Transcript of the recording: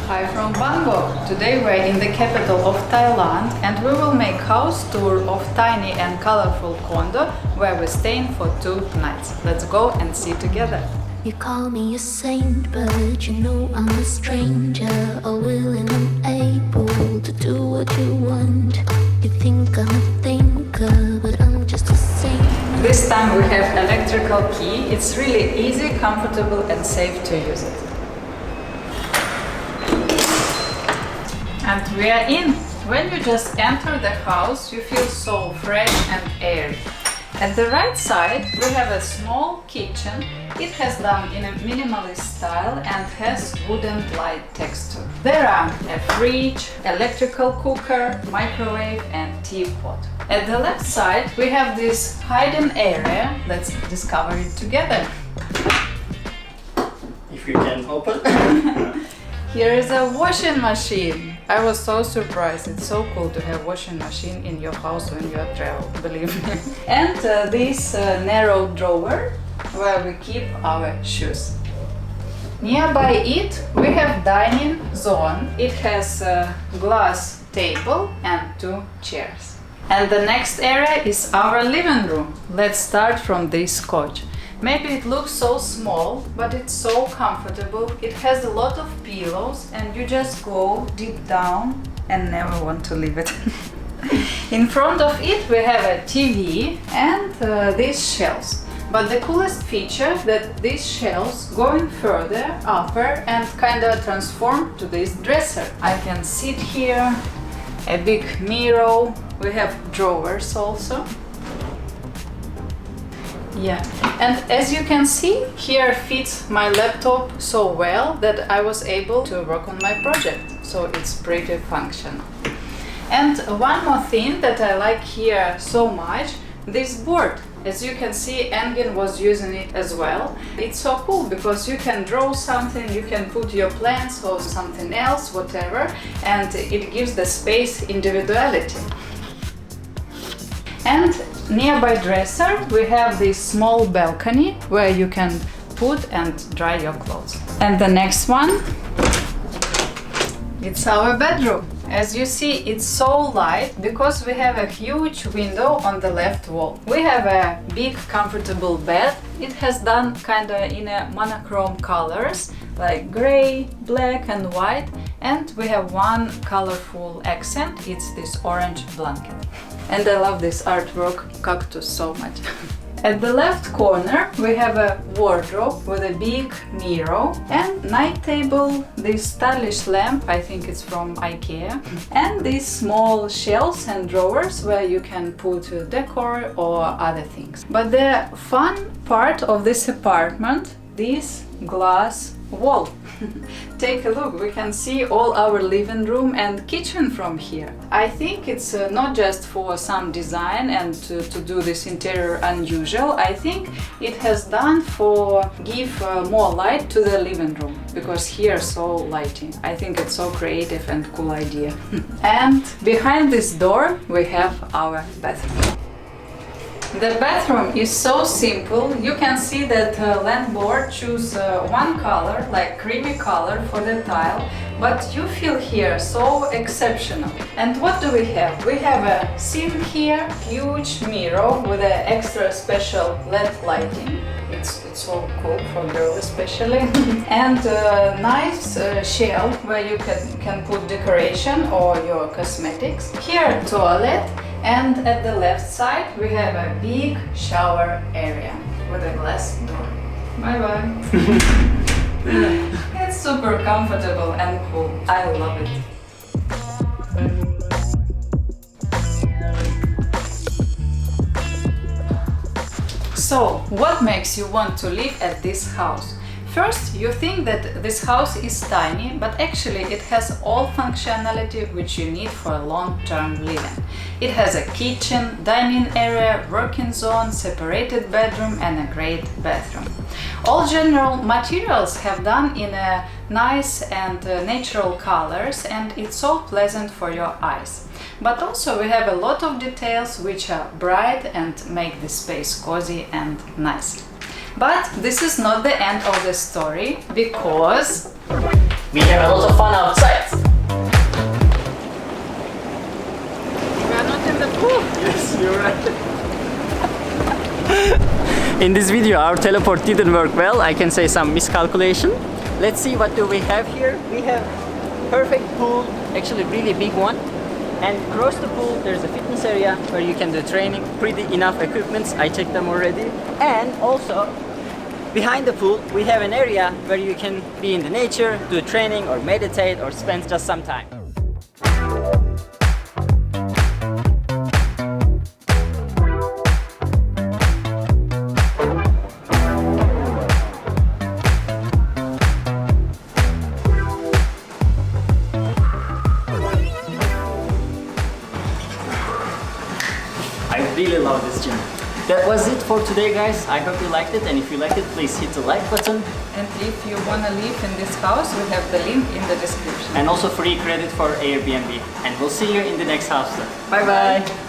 Hi from Bangkok. Today we're in the capital of Thailand and we will make house tour of tiny and colorful condo where we're staying for 2 nights. Let's go and see together. You call me a saint, but you know I'm a stranger, all willing and able to do what you want. You think I'm a thinker, but I'm just a saint. This time we have electrical key. It's really easy, comfortable and safe to use it. And we are in. When you just enter the house, you feel so fresh and airy. At the right side, we have a small kitchen. It has done in a minimalist style and has wooden light texture. There are a fridge, electrical cooker, microwave and teapot. At the left side, we have this hidden area. Let's discover it together. If you can open. Here is a washing machine. I was so surprised. It's so cool to have washing machine in your house when you are travel, believe me. And this narrow drawer where we keep our shoes. Nearby it we have dining zone. It has a glass table and 2 chairs. And the next area is our living room. Let's start from this couch. Maybe it looks so small, but it's so comfortable. It has a lot of pillows and you just go deep down and never want to leave it. In front of it we have a TV and these shelves. But the coolest feature that these shelves going further upper and kinda transform to this dresser. I can sit here, a big mirror, we have drawers also. Yeah, and as you can see, here fits my laptop so well that I was able to work on my project, so it's pretty functional. And one more thing that I like here so much, this board. As you can see, Engin was using it as well. It's so cool because you can draw something, you can put your plants or something else, whatever, and it gives the space individuality. And nearby dresser we have this small balcony where you can put and dry your clothes. And the next one, it's our bedroom. As you see, it's so light because we have a huge window on the left wall. We have a big comfortable bed. It has done kinda in a monochrome colors like gray, black and white, and we have one colorful accent. It's this orange blanket. And I love this artwork cactus so much. At the left corner we have a wardrobe with a big mirror and night table, this stylish lamp, I think it's from IKEA, and these small shelves and drawers where you can put decor or other things. But the fun part of this apartment, this glass wall. Take a look, we can see all our living room and kitchen from here. I think it's not just for some design and to do this interior unusual. I think it has done for give more light to the living room, because here so lighting. I think it's so creative and cool idea. And behind this door we have our bathroom. The bathroom is so simple. You can see that landlord choose one color, like creamy color for the tile, but you feel here so exceptional. And what do we have? We have a sink here, huge mirror with an extra special LED lighting. It's so cool for girls especially. And a nice shelf where you can put decoration or your cosmetics. Here toilet. And at the left side we have a big shower area with a glass door. Bye bye. It's super comfortable and cool. I love it. So, what makes you want to live at this house? First, you think that this house is tiny, but actually it has all functionality which you need for a long-term living. It has a kitchen, dining area, working zone, separated bedroom and a great bathroom. All general materials have done in a nice and natural colors, and it's so pleasant for your eyes. But also we have a lot of details which are bright and make the space cozy and nice. But this is not the end of the story, because we have a lot of fun outside. we are not in the pool. Yes, you're right. In this video, our teleport didn't work well. I can say some miscalculation. Let's see what do we have here. We have perfect pool, actually really big one. And across the pool, there's a fitness area where you can do training. Pretty enough equipments. I checked them already. And also, behind the pool, we have an area where you can be in the nature, do training or meditate or spend just some time. I really love this gym. That was it for today, guys. I hope you liked it, and if you liked it, please hit the like button. And if you want to live in this house, we have the link in the description. And also free credit for Airbnb. And we'll see you in the next house tour. Bye bye!